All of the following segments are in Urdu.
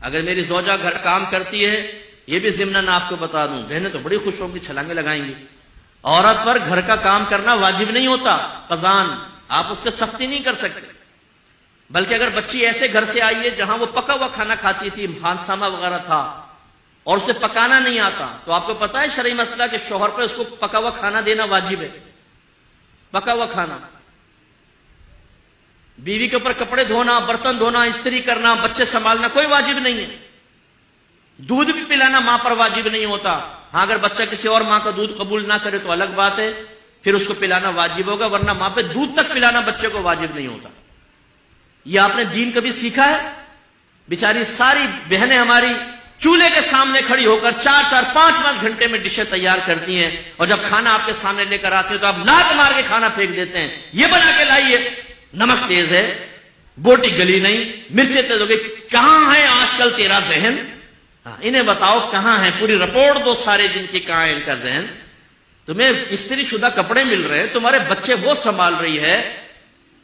اگر میری زوجہ گھر کام کرتی ہے، یہ بھی ضمناً آپ کو بتا دوں، بہنیں تو بڑی خوش ہوں گی، چھلانگیں لگائیں گی، عورت پر گھر کا کام کرنا واجب نہیں ہوتا، قضان، آپ اس پہ سختی نہیں کر سکتے، بلکہ اگر بچی ایسے گھر سے آئی ہے جہاں وہ پکا ہوا کھانا کھاتی تھی، خانسامہ وغیرہ تھا، اور اسے پکانا نہیں آتا، تو آپ کو پتا ہے شرعی مسئلہ کہ شوہر پہ اس کو پکا ہوا کھانا دینا واجب ہے، پکا ہوا کھانا۔ بیوی کے اوپر کپڑے دھونا، برتن دھونا، استری کرنا، بچے سنبھالنا کوئی واجب نہیں ہے، دودھ بھی پلانا ماں پر واجب نہیں ہوتا، ہاں اگر بچہ کسی اور ماں کا دودھ قبول نہ کرے تو الگ بات ہے، پھر اس کو پلانا واجب ہوگا، ورنہ ماں پہ دودھ تک پلانا بچے کو واجب نہیں ہوتا۔ یہ آپ نے دین کبھی سیکھا ہے؟ بیچاری ساری بہنیں ہماری چولہے کے سامنے کھڑی ہو کر 4-4 5-5 گھنٹے میں ڈشیں تیار کرتی ہیں، اور جب کھانا آپ کے سامنے لے کر آتے ہیں تو آپ لات مار کے کھانا پھینک دیتے ہیں، یہ بنا کے لائیے، نمک تیز ہے، بوٹی گلی نہیں، مرچیں تیز ہو گئی، کہاں ہے آج کل تیرا ذہن؟ انہیں بتاؤ کہاں ہے، پوری رپورٹ دو سارے دن کی، کہاں ہے ان کا ذہن؟ تمہیں استری شدہ کپڑے مل رہے ہیں، تمہارے بچے وہ سنبھال رہی ہے،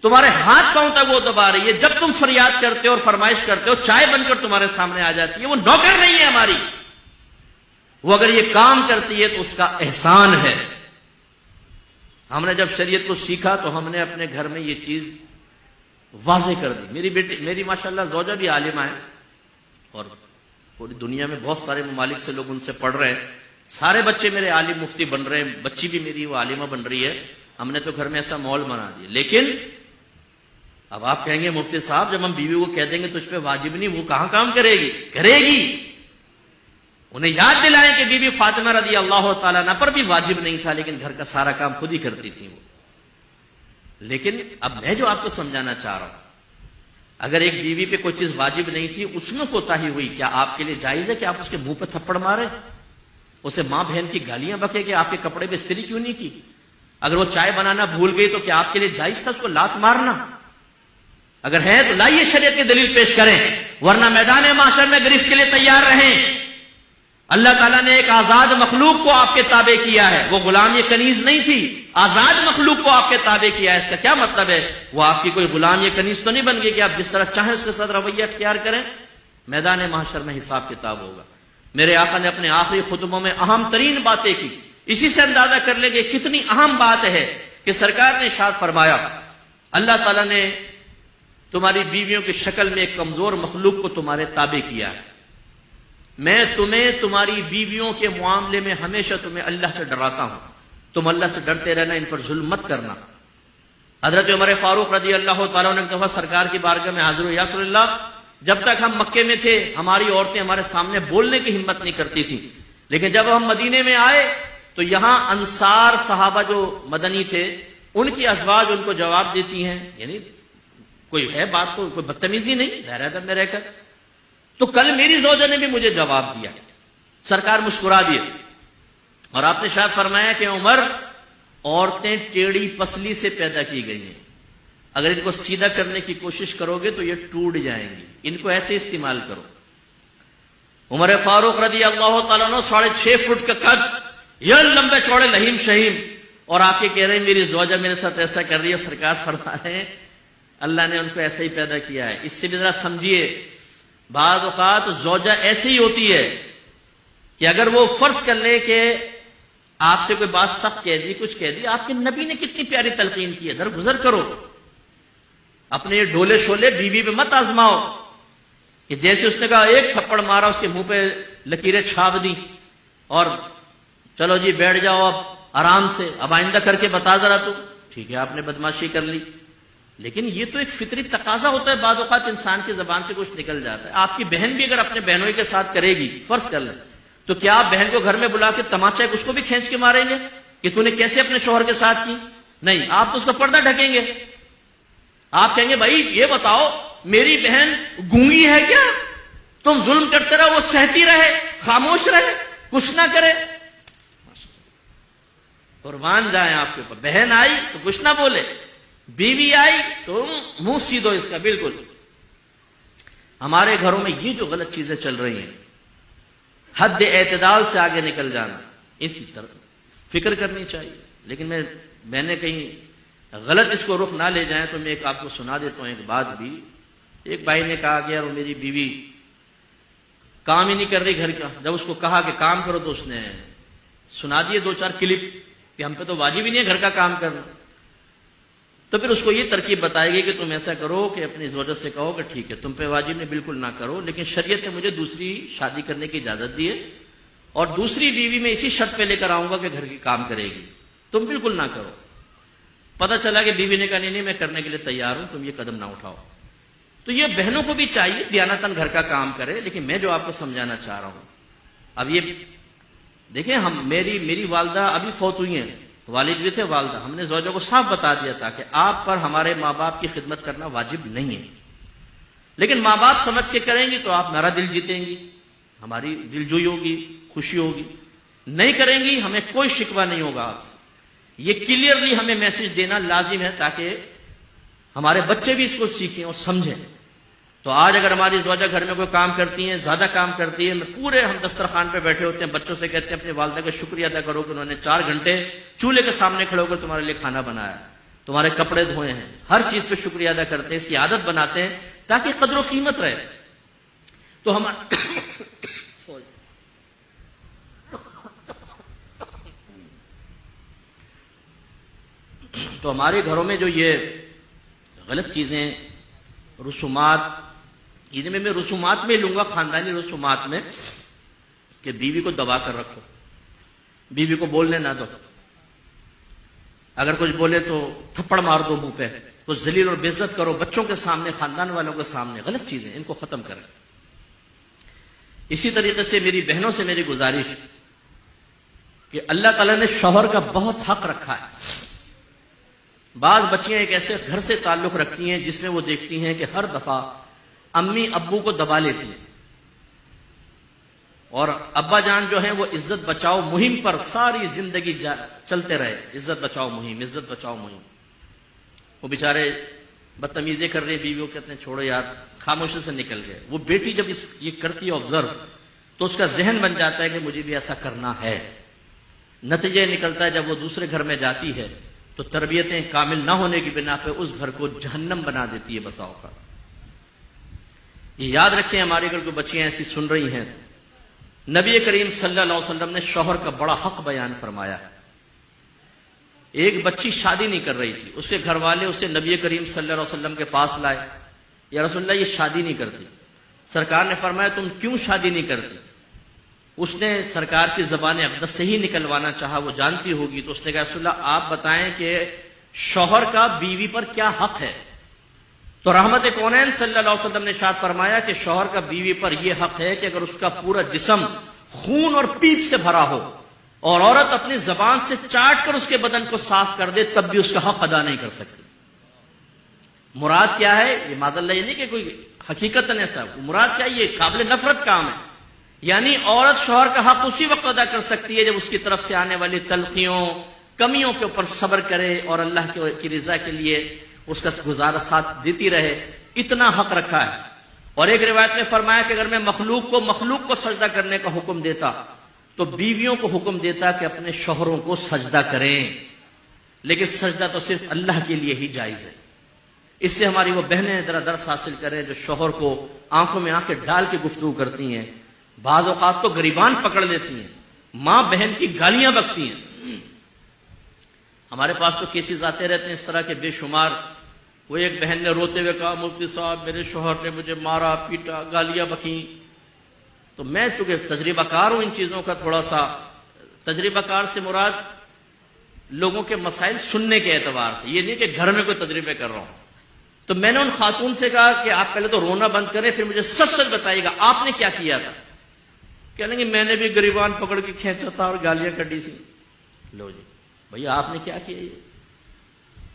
تمہارے ہاتھ پاؤں تک وہ دبا رہی ہے، جب تم فریاد کرتے ہو اور فرمائش کرتے ہو چائے بن کر تمہارے سامنے آ جاتی ہے، وہ نوکر نہیں ہے ہماری، وہ اگر یہ کام کرتی ہے تو اس کا احسان ہے۔ ہم نے جب شریعت کو سیکھا تو ہم نے اپنے گھر میں یہ چیز واضح کر دی۔ میری بیٹی، میری ماشاءاللہ زوجہ بھی عالمہ ہے، اور پوری دنیا میں بہت سارے ممالک سے لوگ ان سے پڑھ رہے ہیں، سارے بچے میرے عالم مفتی بن رہے ہیں، بچی بھی میری وہ عالمہ بن رہی ہے، ہم نے تو گھر میں ایسا ماحول بنا دیا۔ لیکن اب آپ کہیں گے مفتی صاحب جب ہم بیوی کو کہہ دیں گے تو اس پہ واجب نہیں، وہ کہاں کام کرے گی؟ کرے گی۔ انہیں یاد دلائیں کہ بی بی فاطمہ رضی اللہ تعالیٰ عنہ پر بھی واجب نہیں تھا، لیکن گھر کا سارا کام خود ہی کرتی تھی وہ۔ لیکن اب میں جو آپ کو سمجھانا چاہ رہا ہوں، اگر ایک بیوی پہ کوئی چیز واجب نہیں تھی، اس میں کوتاہی ہوئی، کیا آپ کے لیے جائز ہے کہ آپ اس کے منہ پہ تھپڑ مارے، اسے ماں بہن کی گالیاں بکے کہ آپ کے کپڑے پہ استری کیوں نہیں کی؟ اگر وہ چائے بنانا بھول گئی تو کیا آپ کے لیے جائز تھا اس کو لات مارنا؟ اگر ہے تو لائیے شریعت کی دلیل پیش کریں، ورنہ میدان محشر میں گرفت کے لیے تیار رہیں۔ اللہ تعالیٰ نے ایک آزاد مخلوق کو آپ کے تابع کیا ہے، وہ غلام یہ کنیز نہیں تھی، آزاد مخلوق کو آپ کے تابع کیا ہے۔ اس کا کیا مطلب ہے؟ وہ آپ کی کوئی غلام یہ کنیز تو نہیں بن گئی کہ آپ جس طرح چاہیں اس کے ساتھ رویہ اختیار کریں۔ میدان محشر میں حساب کتاب ہوگا۔ میرے آقا نے اپنے آخری خطبوں میں اہم ترین باتیں کی، اسی سے اندازہ کر لیں کہ کتنی اہم بات ہے کہ سرکار نے ارشاد فرمایا، اللہ تعالیٰ نے تمہاری بیویوں کی شکل میں ایک کمزور مخلوق کو تمہارے تابع کیا ہے، میں تمہیں تمہاری بیویوں کے معاملے میں ہمیشہ تمہیں اللہ سے ڈراتا ہوں، تم اللہ سے ڈرتے رہنا، ان پر ظلم مت کرنا۔ حضرت عمر فاروق رضی اللہ تعالیٰ نے کہا سرکار کی بارگاہ میں حاضر ہو، یا رسول اللہ جب تک ہم مکے میں تھے ہماری عورتیں ہمارے سامنے بولنے کی ہمت نہیں کرتی تھی، لیکن جب ہم مدینے میں آئے تو یہاں انصار صحابہ جو مدنی تھے ان کی ازواج ان کو جواب دیتی ہیں، یعنی کوئی ہے بات تو کوئی بدتمیزی نہیں، دائرہ ادب میں رہ کر۔ تو کل میری زوجہ نے بھی مجھے جواب دیا، سرکار مسکرا دیے، اور آپ نے شاید فرمایا کہ عمر عورتیں ٹیڑھی پسلی سے پیدا کی گئی ہیں، اگر ان کو سیدھا کرنے کی کوشش کرو گے تو یہ ٹوٹ جائیں گی، ان کو ایسے استعمال کرو۔ عمر فاروق رضی اللہ تعالیٰ عنہ 6.5 فٹ کا قد، یہ لمبے چوڑے لہیم شہیم، اور آپ یہ کہہ رہے ہیں میری زوجہ میرے ساتھ ایسا کر رہی ہے۔ سرکار فرما رہے ہیں اللہ نے ان کو ایسا ہی پیدا کیا ہے۔ اس سے بھی ذرا سمجھیے، بعض اوقات زوجہ ایسی ہی ہوتی ہے کہ اگر وہ فرض کر لے کہ آپ سے کوئی بات سخت کہہ دی، کچھ کہہ دی، آپ کے نبی نے کتنی پیاری تلقین کی ہے، در گزر کرو، اپنے یہ ڈولے شولے بیوی پہ مت آزماؤ کہ جیسے اس نے کہا ایک تھپڑ مارا اس کے منہ پہ لکیریں چھاپ دی اور چلو جی بیٹھ جاؤ اب آرام سے، اب آئندہ کر کے بتا ذرا تو ٹھیک ہے آپ نے بدماشی کر لی۔ لیکن یہ تو ایک فطری تقاضا ہوتا ہے، بعض اوقات انسان کی زبان سے کچھ نکل جاتا ہے۔ آپ کی بہن بھی اگر اپنے بہنوں کے ساتھ کرے گی، فرض کر لیں، تو کیا آپ بہن کو گھر میں بلا کے تماچا اس کو بھی کھینچ کے ماریں گے کہ تو نے کیسے اپنے شوہر کے ساتھ کی؟ نہیں، آپ تو اس کا پردہ ڈھکیں گے، آپ کہیں گے بھائی یہ بتاؤ میری بہن گونگی ہے کیا؟ تم ظلم کرتے رہو، وہ سہتی رہے، خاموش رہے، کچھ نہ کرے؟ قربان جائیں آپ کے اوپر، بہن آئی تو کچھ نہ بولے، بیوی آئی تو منہ سیدھو اس کا۔ بالکل ہمارے گھروں میں یہ جو غلط چیزیں چل رہی ہیں، حد اعتدال سے آگے نکل جانا، اس کی طرف فکر کرنی چاہیے۔ لیکن میں نے کہیں غلط اس کو رخ نہ لے جائیں تو میں ایک آپ کو سنا دیتا ہوں ایک بات بھی۔ ایک بھائی نے کہا کہ یار میری بیوی کام ہی نہیں کر رہی گھر کا. جب اس کو کہا کہ کام کرو تو اس نے سنا دیے 2-4 کلپ کہ ہم پہ تو واجب ہی نہیں ہے گھر کا کام کرنا. تو پھر اس کو یہ ترکیب بتائے گی کہ تم ایسا کرو کہ اپنی زوجت سے کہو کہ ٹھیک ہے تم پہ واجب نہیں، بالکل نہ کرو، لیکن شریعت نے مجھے دوسری شادی کرنے کی اجازت دی ہے اور دوسری بیوی میں اسی شرط پہ لے کر آؤں گا کہ گھر کی کام کرے گی، تم بالکل نہ کرو. پتہ چلا کہ بیوی نے کہا نہیں میں کرنے کے لیے تیار ہوں، تم یہ قدم نہ اٹھاؤ. تو یہ بہنوں کو بھی چاہیے دیانتاً گھر کا کام کرے. لیکن میں جو آپ کو سمجھانا چاہ رہا ہوں، اب یہ دیکھیں، میری والدہ ابھی فوت ہوئی ہیں، والد بھی تھے، والدہ. ہم نے زوجوں کو صاف بتا دیا تھا کہ آپ پر ہمارے ماں باپ کی خدمت کرنا واجب نہیں ہے، لیکن ماں باپ سمجھ کے کریں گی تو آپ میرا دل جیتیں گی، ہماری دل جوئی ہوگی، خوشی ہوگی. نہیں کریں گی ہمیں کوئی شکوہ نہیں ہوگا آپ سے. یہ کلیئرلی ہمیں میسج دینا لازم ہے تاکہ ہمارے بچے بھی اس کو سیکھیں اور سمجھیں. تو آج اگر ہماری زوجہ گھر میں کوئی کام کرتی ہیں، زیادہ کام کرتی ہے، ہم دسترخوان پہ بیٹھے ہوتے ہیں، بچوں سے کہتے ہیں اپنی والدہ کا شکریہ ادا کرو کہ انہوں نے 4 گھنٹے چولہے کے سامنے کھڑے ہو کر تمہارے لیے کھانا بنایا، تمہارے کپڑے دھوئے ہیں، ہر چیز پہ شکریہ ادا کرتے ہیں، اس کی عادت بناتے ہیں تاکہ قدر و قیمت رہے. تو ہمارے گھروں میں جو یہ غلط چیزیں، رسومات، میں رسومات میں لوں گا، خاندانی رسومات میں، کہ بیوی کو دبا کر رکھو، بیوی کو بولنے نہ دو، اگر کچھ بولے تو تھپڑ مار دو منہ پہ، کچھ ذلیل اور بے عزت کرو بچوں کے سامنے، خاندان والوں کے سامنے. غلط چیزیں ان کو ختم کریں. اسی طریقے سے میری بہنوں سے میری گزارش کہ اللہ تعالیٰ نے شوہر کا بہت حق رکھا ہے. بعض بچیاں ایک ایسے گھر سے تعلق رکھتی ہیں جس میں وہ دیکھتی ہیں کہ ہر دفعہ امی ابو کو دبا لیتی ہیں، اور ابا جان جو ہیں وہ عزت بچاؤ مہم پر ساری زندگی چلتے رہے. عزت بچاؤ مہم، عزت بچاؤ مہم. وہ بیچارے بدتمیزی کر رہے، بیویوں کہتے ہیں چھوڑو یار، خاموشی سے نکل گئے. وہ بیٹی جب یہ کرتی ہے آبزرو، تو اس کا ذہن بن جاتا ہے کہ مجھے بھی ایسا کرنا ہے. نتیجہ نکلتا ہے جب وہ دوسرے گھر میں جاتی ہے تو تربیتیں کامل نہ ہونے کی بنا پہ اس گھر کو جہنم بنا دیتی ہے بسا اوقات. یہ یاد رکھیں، ہمارے گھر کو بچیاں ایسی سن رہی ہیں، نبی کریم صلی اللہ علیہ وسلم نے شوہر کا بڑا حق بیان فرمایا. ایک بچی شادی نہیں کر رہی تھی، اس کے گھر والے اسے نبی کریم صلی اللہ علیہ وسلم کے پاس لائے. یا رسول اللہ یہ شادی نہیں کرتی. سرکار نے فرمایا تم کیوں شادی نہیں کرتی؟ اس نے سرکار کی زبان اقدس سے ہی نکلوانا چاہا، وہ جانتی ہوگی. تو اس نے کہا رسول اللہ آپ بتائیں کہ شوہر کا بیوی پر کیا حق ہے؟ تو رحمت کونین صلی اللہ علیہ وسلم نے ارشاد فرمایا کہ شوہر کا بیوی پر یہ حق ہے کہ اگر اس کا پورا جسم خون اور پیپ سے بھرا ہو اور عورت اپنی زبان سے چاٹ کر اس کے بدن کو صاف کر دے تب بھی اس کا حق ادا نہیں کر سکتی. مراد کیا ہے؟ یہ معاذ اللہ یہ نہیں کہ کوئی حقیقت ایسا، مراد کیا ہے؟ یہ قابل نفرت کام ہے. یعنی عورت شوہر کا حق اسی وقت ادا کر سکتی ہے جب اس کی طرف سے آنے والی تلخیوں، کمیوں کے اوپر صبر کرے اور اللہ کی رضا کے لیے اس کا گزارا ساتھ دیتی رہے. اتنا حق رکھا ہے. اور ایک روایت میں فرمایا کہ اگر میں مخلوق کو سجدہ کرنے کا حکم دیتا تو بیویوں کو حکم دیتا کہ اپنے شوہروں کو سجدہ کریں، لیکن سجدہ تو صرف اللہ کے لیے ہی جائز ہے. اس سے ہماری وہ بہنیں ذرا درس حاصل کریں جو شوہر کو آنکھوں میں آنکھیں ڈال کے گفتگو کرتی ہیں، بعض اوقات تو گریبان پکڑ لیتی ہیں، ماں بہن کی گالیاں بکتی ہیں. ہمارے پاس تو کیسز آتے رہتے ہیں اس طرح کے بے شمار. وہ ایک بہن نے روتے ہوئے کہا مفتی صاحب میرے شوہر نے مجھے مارا پیٹا، گالیاں بکیں. تو میں چونکہ تجربہ کار ہوں ان چیزوں کا، تھوڑا سا تجربہ کار سے مراد لوگوں کے مسائل سننے کے اعتبار سے، یہ نہیں کہ گھر میں کوئی تجربے کر رہا ہوں. تو میں نے ان خاتون سے کہا کہ آپ پہلے تو رونا بند کریں، پھر مجھے سچ سچ بتائیے گا آپ نے کیا کیا تھا. کہنے کہ میں نے بھی گریبان پکڑ کے کھینچا تھا اور گالیاں کڈی سی. لو جی بھیا آپ نے کیا کیا؟ یہ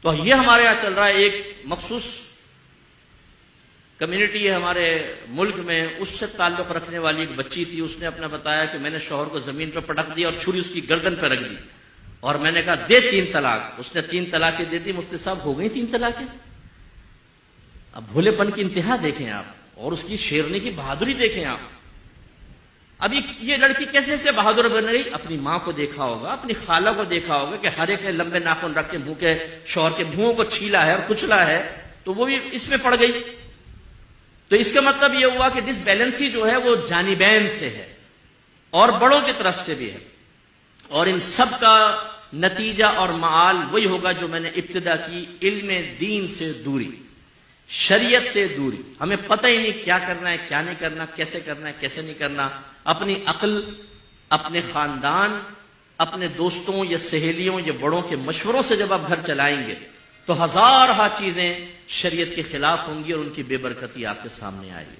تو یہ ہمارے یہاں چل رہا ہے. ایک مخصوص کمیونٹی ہے ہمارے ملک میں، اس سے تعلق رکھنے والی ایک بچی تھی. اس نے اپنا بتایا کہ میں نے شوہر کو زمین پہ پٹک دیا اور چھری اس کی گردن پہ رکھ دی اور میں نے کہا دے 3 طلاق. اس نے 3 طلاقیں دے دی. مفتی صاحب ہو گئی 3 طلاقیں. اب بھولے پن کی انتہا دیکھیں آپ، اور اس کی شیرنی کی بہادری دیکھیں آپ. ابھی یہ لڑکی کیسے سے بہادر بن گئی؟ اپنی ماں کو دیکھا ہوگا، اپنی خالہ کو دیکھا ہوگا کہ ہر ایک نے لمبے ناخن رکھ کے منہ کے شوہر کے منہوں کو چھیلا ہے اور کچلا ہے، تو وہ بھی اس میں پڑ گئی. تو تو اس کا مطلب یہ ہوا کہ ڈس بیلنسی جو ہے وہ جانبین سے ہے اور بڑوں کی طرف سے بھی ہے، اور ان سب کا نتیجہ اور معال وہی ہوگا جو میں نے ابتدا کی، علم دین سے دوری، شریعت سے دوری۔ ہمیں پتہ ہی نہیں کیا کرنا ہے، کیا نہیں کرنا، کیسے کرنا ہے، کیسے نہیں کرنا۔ اپنی عقل، اپنے خاندان، اپنے دوستوں یا سہیلیوں یا بڑوں کے مشوروں سے جب آپ گھر چلائیں گے تو ہزارہ چیزیں شریعت کے خلاف ہوں گی اور ان کی بے برکتی آپ کے سامنے آئے گی۔